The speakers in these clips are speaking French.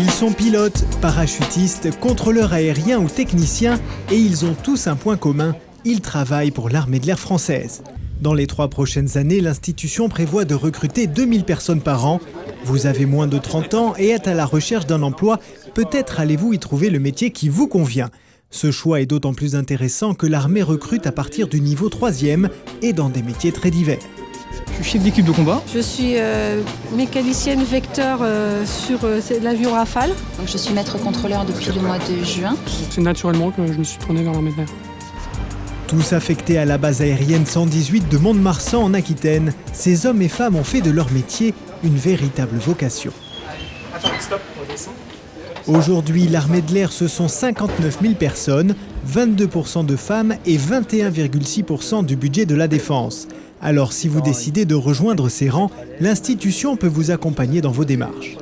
Ils sont pilotes, parachutistes, contrôleurs aériens ou techniciens et ils ont tous un point commun, ils travaillent pour l'armée de l'air française. Dans les 3 prochaines années, l'institution prévoit de recruter 2000 personnes par an. Vous avez moins de 30 ans et êtes à la recherche d'un emploi, peut-être allez-vous y trouver le métier qui vous convient. Ce choix est d'autant plus intéressant que l'armée recrute à partir du niveau 3e et dans des métiers très divers. Je suis chef d'équipe de combat. Je suis mécanicienne vecteur sur l'avion Rafale. Donc je suis maître contrôleur depuis le mois de juin. C'est naturellement que je me suis tourné vers l'armée de l'air. Tous affectés à la base aérienne 118 de Mont-de-Marsan en Aquitaine, ces hommes et femmes ont fait de leur métier une véritable vocation. Aujourd'hui, l'armée de l'air, ce sont 59 000 personnes, 22% de femmes et 21,6% du budget de la défense. Alors si vous décidez de rejoindre ces rangs, l'institution peut vous accompagner dans vos démarches.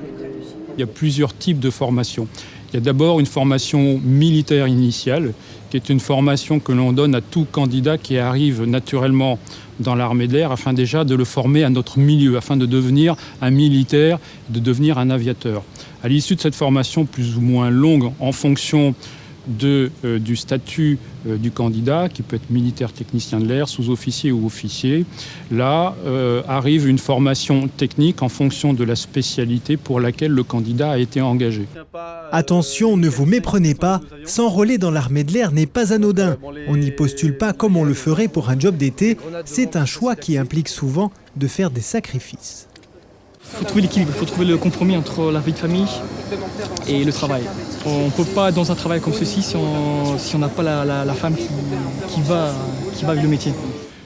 Il y a plusieurs types de formations. Il y a d'abord une formation militaire initiale, qui est une formation que l'on donne à tout candidat qui arrive naturellement dans l'armée de l'air, afin déjà de le former à notre milieu, afin de devenir un militaire, de devenir un aviateur. À l'issue de cette formation plus ou moins longue, en fonction du statut du candidat, qui peut être militaire technicien de l'air, sous-officier ou officier, là arrive une formation technique en fonction de la spécialité pour laquelle le candidat a été engagé. Attention, ne vous méprenez pas, s'enrôler dans l'armée de l'air n'est pas anodin. On n'y postule pas comme on le ferait pour un job d'été, c'est un choix qui implique souvent de faire des sacrifices. Il faut trouver l'équilibre, il faut trouver le compromis entre la vie de famille et le travail. On ne peut pas être dans un travail comme ceci si on n'a pas la femme qui va avec le métier.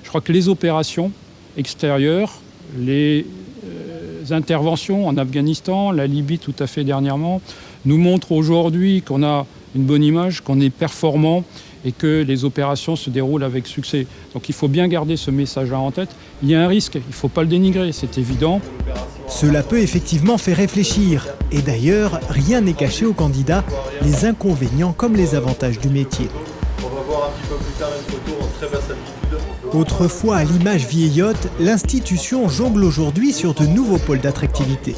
Je crois que les opérations extérieures, les interventions en Afghanistan, la Libye tout à fait dernièrement, nous montrent aujourd'hui qu'on a une bonne image, qu'on est performant et que les opérations se déroulent avec succès. Donc il faut bien garder ce message-là en tête. Il y a un risque, il ne faut pas le dénigrer, c'est évident. Cela peut effectivement faire réfléchir. Et d'ailleurs, rien n'est caché aux candidats, les inconvénients comme les avantages du métier. On va voir un petit peu plus tard une photo en très basse altitude. Autrefois à l'image vieillotte, l'institution jongle aujourd'hui sur de nouveaux pôles d'attractivité.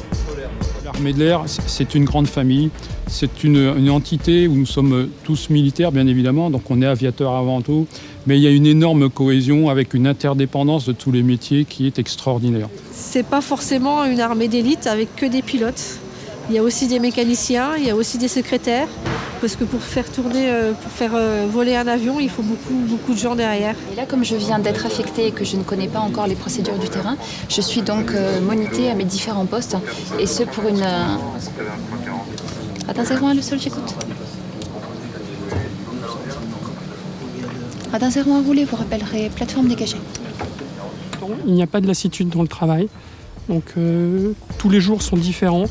L'armée de l'air, c'est une grande famille, c'est une entité où nous sommes tous militaires bien évidemment, donc on est aviateurs avant tout, mais il y a une énorme cohésion avec une interdépendance de tous les métiers qui est extraordinaire. C'est pas forcément une armée d'élite avec que des pilotes. Il y a aussi des mécaniciens, il y a aussi des secrétaires, parce que pour faire voler un avion, il faut beaucoup de gens derrière. Et là, comme je viens d'être affectée et que je ne connais pas encore les procédures du terrain, je suis donc monitée à mes différents postes, et ce pour une... Attends, c'est le sol, j'écoute. Attends, c'est à rouler, vous rappellerez plateforme dégagée. Il n'y a pas de lassitude dans le travail, donc tous les jours sont différents.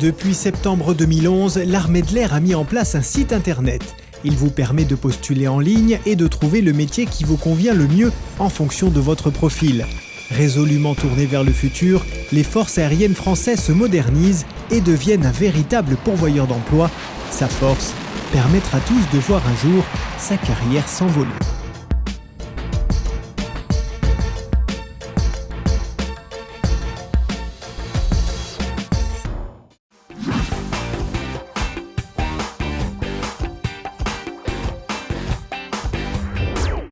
Depuis septembre 2011, l'armée de l'air a mis en place un site internet. Il vous permet de postuler en ligne et de trouver le métier qui vous convient le mieux en fonction de votre profil. Résolument tournées vers le futur, les forces aériennes françaises se modernisent et deviennent un véritable pourvoyeur d'emploi. Sa force, permettre à tous de voir un jour sa carrière s'envoler.